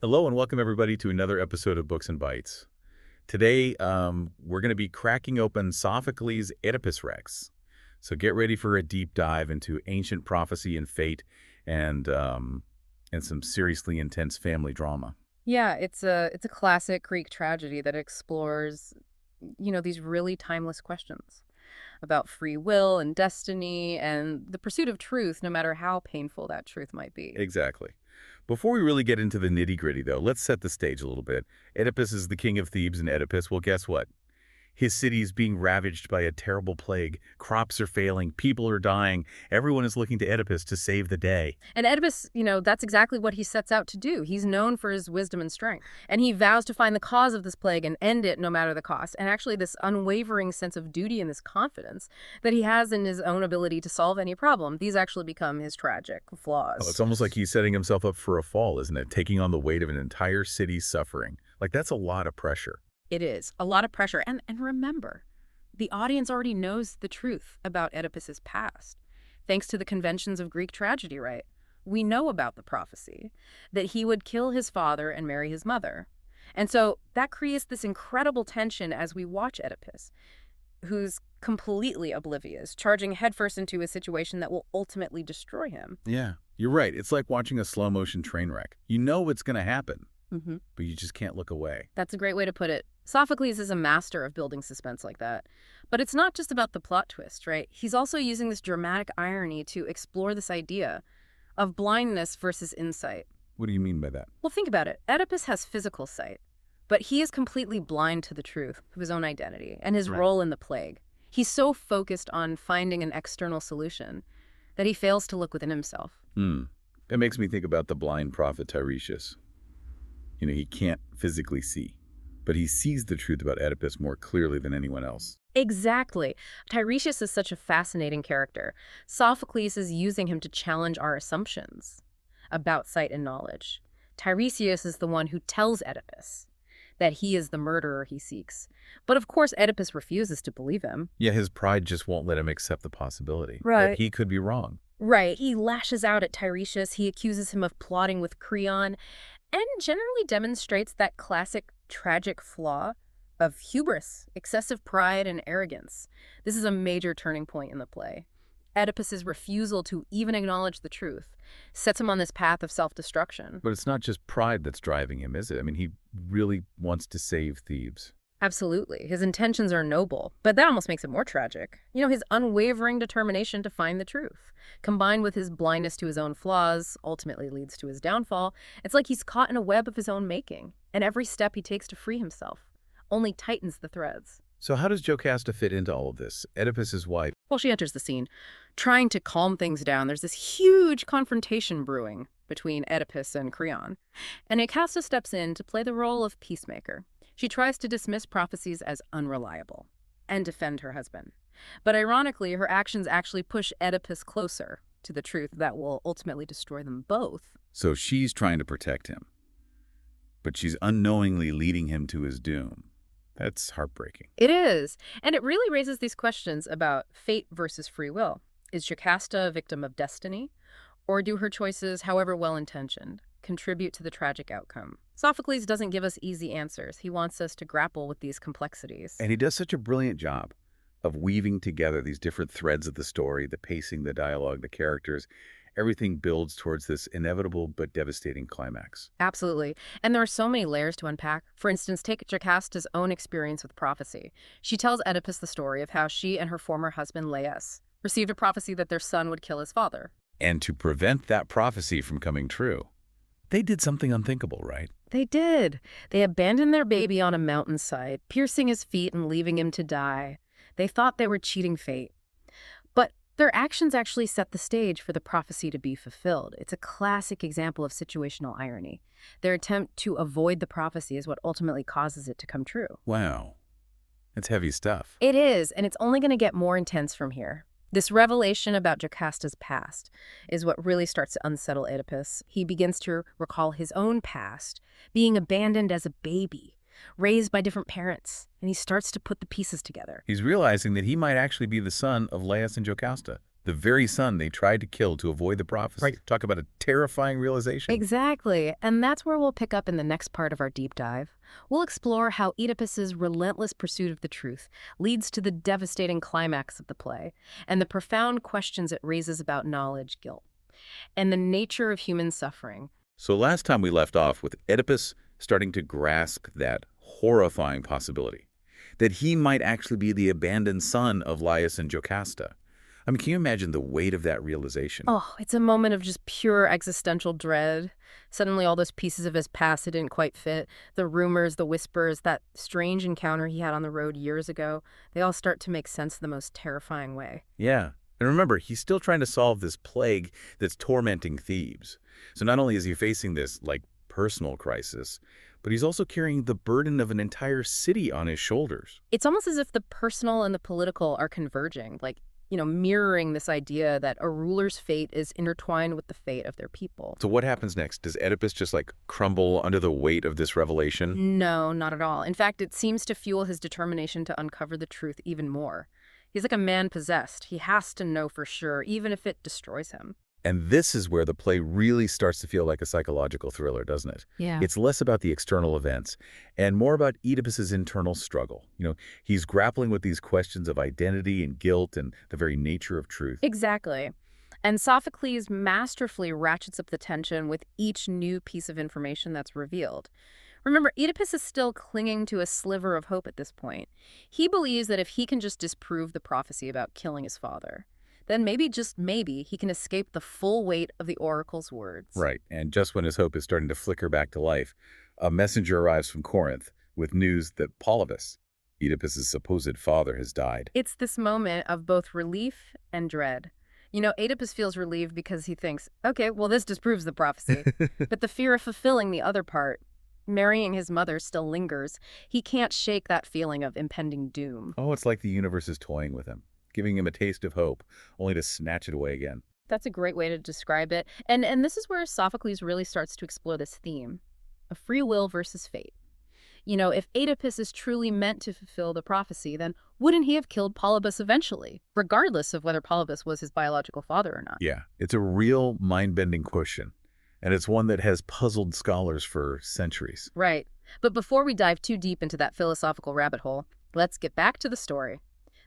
Hello and welcome everybody to another episode of Books and Bytes. Today, we're going to be cracking open Sophocles' Oedipus Rex. So get ready for a deep dive into ancient prophecy and fate and some seriously intense family drama. Yeah, it's a classic Greek tragedy that explores, these really timeless questions about free will and destiny and the pursuit of truth, no matter how painful that truth might be. Exactly. Before we really get into the nitty-gritty, though, let's set the stage a little bit. Oedipus is the king of Thebes, and Oedipus, well, guess what? His city is being ravaged by a terrible plague. Crops are failing. People are dying. Everyone is looking to Oedipus to save the day. And Oedipus, that's exactly what he sets out to do. He's known for his wisdom and strength, and he vows to find the cause of this plague and end it no matter the cost. And actually, this unwavering sense of duty and this confidence that he has in his own ability to solve any problem, these actually become his tragic Oh, it's flaws. almost like he's setting himself up for a fall, isn't it? Taking on the weight of an entire city's suffering. Like, that's a lot of pressure. It is a lot of pressure. And remember, the audience already knows the truth about Oedipus's past. Thanks to the conventions of Greek tragedy, right? We know about the prophecy that he would kill his father and marry his mother. And so that creates this incredible tension as we watch Oedipus, who's completely oblivious, charging headfirst into a situation that will ultimately destroy him. Yeah, you're right. It's like watching a slow-motion train wreck. You know what's going to happen, hmm but you just can't look away. That's a great way to put it. Sophocles is a master of building suspense like that. But it's not just about the plot twist, right? He's also using this dramatic irony to explore this idea of blindness versus insight. What do you mean by that? Well, think about it. Oedipus has physical sight, but he is completely blind to the truth of his own identity and his Right. role in the plague. He's so focused on finding an external solution that he fails to look within himself. It makes me think about the blind prophet Tiresias. He can't physically see, but he sees the truth about Oedipus more clearly than anyone else. Exactly. Tiresias is such a fascinating character. Sophocles is using him to challenge our assumptions about sight and knowledge. Tiresias is the one who tells Oedipus that he is the murderer he seeks. But of course, Oedipus refuses to believe him. Yeah, his pride just won't let him accept the possibility that Right. he could be wrong. Right. He lashes out at Tiresias. He accuses him of plotting with Creon and generally demonstrates that classic tragic flaw of hubris, excessive pride, and arrogance. This is a major turning point in the play. Oedipus's refusal to even acknowledge the truth sets him on this path of self-destruction. But it's not just pride that's driving him, is it? I mean, he really wants to save Thebes. Absolutely. His intentions are noble, but that almost makes it more tragic. His unwavering determination to find the truth, combined with his blindness to his own flaws, ultimately leads to his downfall. It's like he's caught in a web of his own making, and every step he takes to free himself only tightens the threads. So how does Jocasta fit into all of this? Oedipus's wife. Well, she enters the scene, trying to calm things down. There's this huge confrontation brewing between Oedipus and Creon, and Jocasta steps in to play the role of peacemaker. She tries to dismiss prophecies as unreliable and defend her husband. But ironically, her actions actually push Oedipus closer to the truth that will ultimately destroy them both. So she's trying to protect him, but she's unknowingly leading him to his doom. That's heartbreaking. It is. And it really raises these questions about fate versus free will. Is Jocasta a victim of destiny? Or do her choices, however well-intentioned, contribute to the tragic outcome? Sophocles doesn't give us easy answers. He wants us to grapple with these complexities. And he does such a brilliant job of weaving together these different threads of the story, the pacing, the dialogue, the characters. Everything builds towards this inevitable but devastating climax. Absolutely. And there are so many layers to unpack. For instance, take Jocasta's own experience with prophecy. She tells Oedipus the story of how she and her former husband, Laius, received a prophecy that their son would kill his father. And to prevent that prophecy from coming true, they did something unthinkable, right? They did. They abandoned their baby on a mountainside, piercing his feet and leaving him to die. They thought they were cheating fate. But their actions actually set the stage for the prophecy to be fulfilled. It's a classic example of situational irony. Their attempt to avoid the prophecy is what ultimately causes it to come true. Wow. That's heavy stuff. It is, and it's only going to get more intense from here. This revelation about Jocasta's past is what really starts to unsettle Oedipus. He begins to recall his own past, being abandoned as a baby, raised by different parents, and he starts to put the pieces together. He's realizing that he might actually be the son of Laius and Jocasta, The very son they tried to kill to avoid the prophecy. Right. Talk about a terrifying realization. Exactly. And that's where we'll pick up in the next part of our deep dive. We'll explore how Oedipus's relentless pursuit of the truth leads to the devastating climax of the play, and the profound questions it raises about knowledge, guilt, and the nature of human suffering. So last time we left off with Oedipus starting to grasp that horrifying possibility, that he might actually be the abandoned son of Laius and Jocasta. I mean, can you imagine the weight of that realization? Oh, it's a moment of just pure existential dread. Suddenly all those pieces of his past that didn't quite fit, the rumors, the whispers, that strange encounter he had on the road years ago, they all start to make sense in the most terrifying way. Yeah. And remember, he's still trying to solve this plague that's tormenting Thebes. So not only is he facing this, personal crisis, but he's also carrying the burden of an entire city on his shoulders. It's almost as if the personal and the political are converging, mirroring this idea that a ruler's fate is intertwined with the fate of their people. So what happens next? Does Oedipus just, crumble under the weight of this revelation? No, not at all. In fact, it seems to fuel his determination to uncover the truth even more. He's like a man possessed. He has to know for sure, even if it destroys him. And this is where the play really starts to feel like a psychological thriller, doesn't it? Yeah. It's less about the external events and more about Oedipus's internal struggle. He's grappling with these questions of identity and guilt and the very nature of truth. Exactly. And Sophocles masterfully ratchets up the tension with each new piece of information that's revealed. Remember, Oedipus is still clinging to a sliver of hope at this point. He believes that if he can just disprove the prophecy about killing his father, then maybe, just maybe, he can escape the full weight of the oracle's words. Right, and just when his hope is starting to flicker back to life, a messenger arrives from Corinth with news that Polybus, Oedipus's supposed father, has died. It's this moment of both relief and dread. Oedipus feels relieved because he thinks, okay, well, this disproves the prophecy. But the fear of fulfilling the other part, marrying his mother, still lingers. He can't shake that feeling of impending doom. Oh, it's like the universe is toying with him, giving him a taste of hope, only to snatch it away again. That's a great way to describe it. And this is where Sophocles really starts to explore this theme of free will versus fate. If Oedipus is truly meant to fulfill the prophecy, then wouldn't he have killed Polybus eventually, regardless of whether Polybus was his biological father or not? Yeah, it's a real mind-bending question, and it's one that has puzzled scholars for centuries. Right. But before we dive too deep into that philosophical rabbit hole, let's get back to the story.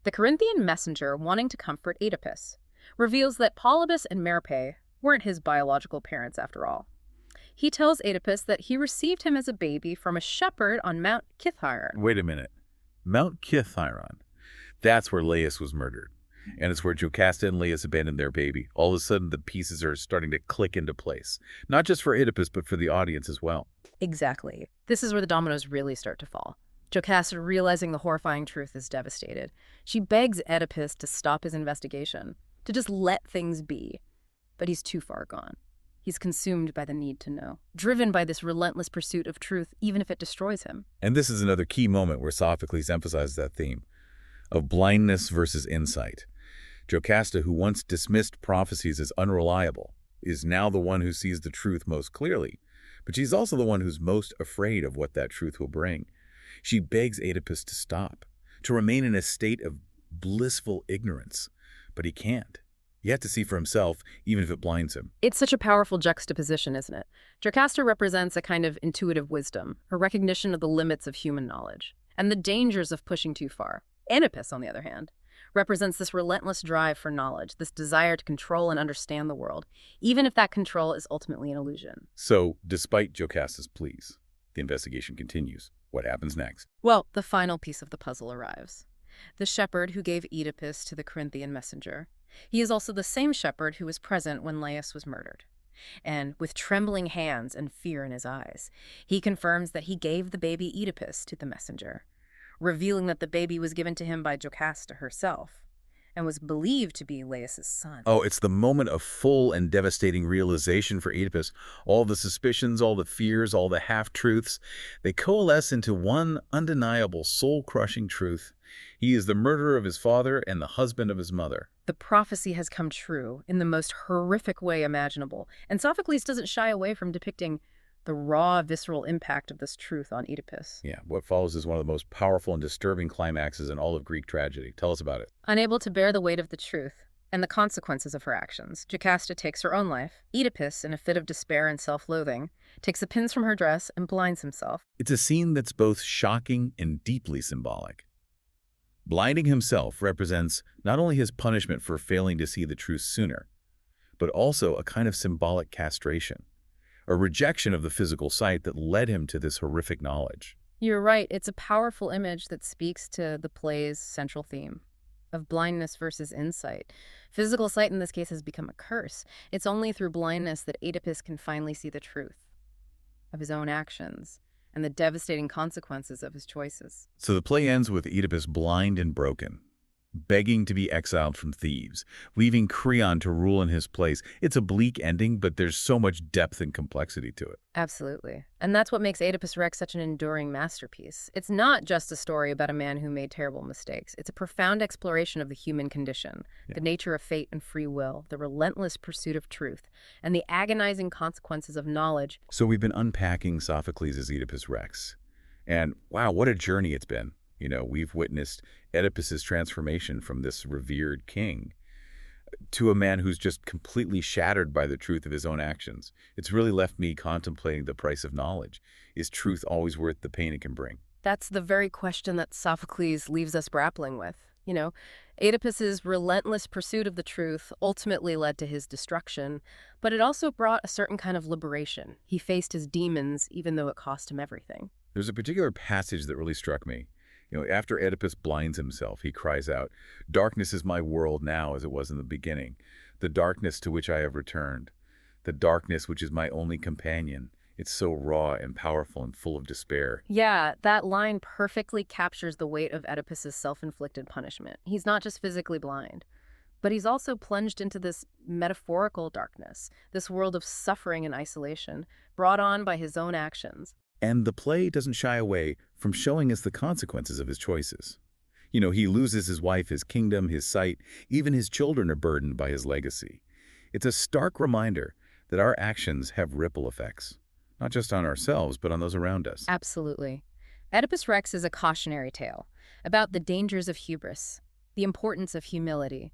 The Corinthian messenger, wanting to comfort Oedipus, reveals that Polybus and Merope weren't his biological parents after all. He tells Oedipus that he received him as a baby from a shepherd on Mount Kithaeron. Wait a minute. Mount Kithaeron. That's where Laius was murdered. And it's where Jocasta and Laius abandoned their baby. All of a sudden, the pieces are starting to click into place. Not just for Oedipus, but for the audience as well. Exactly. This is where the dominoes really start to fall. Jocasta, realizing the horrifying truth, is devastated. She begs Oedipus to stop his investigation, to just let things be. But he's too far gone. He's consumed by the need to know, driven by this relentless pursuit of truth, even if it destroys him. And this is another key moment where Sophocles emphasizes that theme of blindness versus insight. Jocasta, who once dismissed prophecies as unreliable, is now the one who sees the truth most clearly. But she's also the one who's most afraid of what that truth will bring. She begs Oedipus to stop, to remain in a state of blissful ignorance. But he can't. He has to see for himself, even if it blinds him. It's such a powerful juxtaposition, isn't it? Jocasta represents a kind of intuitive wisdom, a recognition of the limits of human knowledge, and the dangers of pushing too far. Oedipus, on the other hand, represents this relentless drive for knowledge, this desire to control and understand the world, even if that control is ultimately an illusion. So, despite Jocasta's pleas, the investigation continues. What happens next? Well, the final piece of the puzzle arrives. The shepherd who gave Oedipus to the Corinthian messenger. He is also the same shepherd who was present when Laius was murdered. And with trembling hands and fear in his eyes, he confirms that he gave the baby Oedipus to the messenger, revealing that the baby was given to him by Jocasta herself and was believed to be Laius's son. Oh, it's the moment of full and devastating realization for Oedipus. All the suspicions, all the fears, all the half-truths, they coalesce into one undeniable, soul-crushing truth. He is the murderer of his father and the husband of his mother. The prophecy has come true in the most horrific way imaginable, and Sophocles doesn't shy away from depicting the raw, visceral impact of this truth on Oedipus. Yeah, what follows is one of the most powerful and disturbing climaxes in all of Greek tragedy. Tell us about it. Unable to bear the weight of the truth, and the consequences of her actions. Jocasta takes her own life. Oedipus, in a fit of despair and self-loathing, takes the pins from her dress and blinds himself. It's a scene that's both shocking and deeply symbolic. Blinding himself represents not only his punishment for failing to see the truth sooner, but also a kind of symbolic castration, a rejection of the physical sight that led him to this horrific knowledge. You're right, it's a powerful image that speaks to the play's central theme of blindness versus insight. Physical sight in this case has become a curse. It's only through blindness that Oedipus can finally see the truth of his own actions and the devastating consequences of his choices. So the play ends with Oedipus blind and broken, begging to be exiled from Thebes, leaving Creon to rule in his place. It's a bleak ending, but there's so much depth and complexity to it. Absolutely. And that's what makes Oedipus Rex such an enduring masterpiece. It's not just a story about a man who made terrible mistakes. It's a profound exploration of the human condition, the nature of fate and free will, the relentless pursuit of truth, and the agonizing consequences of knowledge. So we've been unpacking Sophocles' Oedipus Rex. And wow, what a journey it's been. We've witnessed Oedipus's transformation from this revered king to a man who's just completely shattered by the truth of his own actions. It's really left me contemplating the price of knowledge. Is truth always worth the pain it can bring? That's the very question that Sophocles leaves us grappling with. Oedipus's relentless pursuit of the truth ultimately led to his destruction, but it also brought a certain kind of liberation. He faced his demons, even though it cost him everything. There's a particular passage that really struck me. After Oedipus blinds himself, he cries out, "Darkness is my world now as it was in the beginning, the darkness to which I have returned, the darkness which is my only companion. It's so raw and powerful and full of despair." Yeah, that line perfectly captures the weight of Oedipus's self-inflicted punishment. He's not just physically blind, but he's also plunged into this metaphorical darkness, this world of suffering and isolation, brought on by his own actions. And the play doesn't shy away from showing us the consequences of his choices. He loses his wife, his kingdom, his sight, even his children are burdened by his legacy. It's a stark reminder that our actions have ripple effects, not just on ourselves, but on those around us. Absolutely. Oedipus Rex is a cautionary tale about the dangers of hubris, the importance of humility,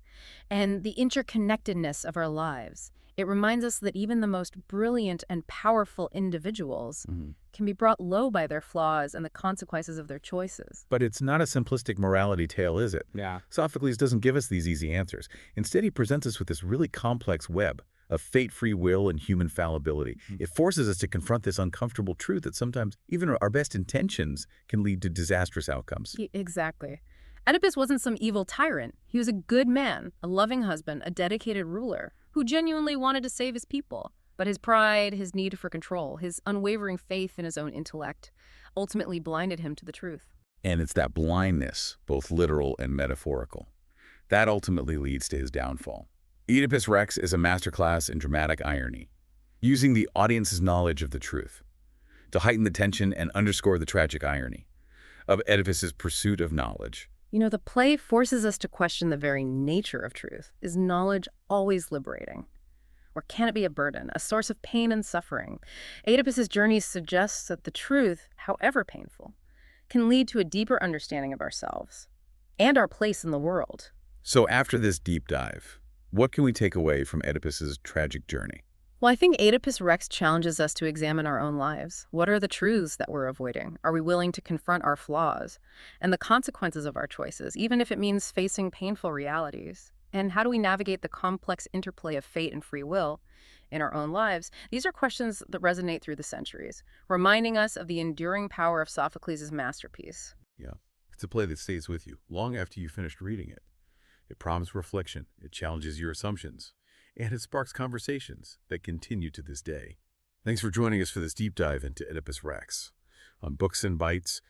and the interconnectedness of our lives. It reminds us that even the most brilliant and powerful individuals can be brought low by their flaws and the consequences of their choices. But it's not a simplistic morality tale, is it? Yeah. Sophocles doesn't give us these easy answers. Instead, he presents us with this really complex web of fate, free will, and human fallibility. It forces us to confront this uncomfortable truth that sometimes even our best intentions can lead to disastrous outcomes. Exactly. Oedipus wasn't some evil tyrant. He was a good man, a loving husband, a dedicated ruler who genuinely wanted to save his people. But his pride, his need for control, his unwavering faith in his own intellect ultimately blinded him to the truth. And it's that blindness, both literal and metaphorical, that ultimately leads to his downfall. Oedipus Rex is a masterclass in dramatic irony, using the audience's knowledge of the truth to heighten the tension and underscore the tragic irony of Oedipus's pursuit of knowledge. The play forces us to question the very nature of truth. Is knowledge always liberating? Or can it be a burden, a source of pain and suffering? Oedipus's journey suggests that the truth, however painful, can lead to a deeper understanding of ourselves and our place in the world. So after this deep dive, what can we take away from Oedipus's tragic journey? Well, I think Oedipus Rex challenges us to examine our own lives. What are the truths that we're avoiding? Are we willing to confront our flaws and the consequences of our choices, even if it means facing painful realities? And how do we navigate the complex interplay of fate and free will in our own lives? These are questions that resonate through the centuries, reminding us of the enduring power of Sophocles' masterpiece. Yeah, it's a play that stays with you long after you finished reading it. It prompts reflection, it challenges your assumptions, and it sparks conversations that continue to this day. Thanks for joining us for this deep dive into Oedipus Rex. On Books and Bytes,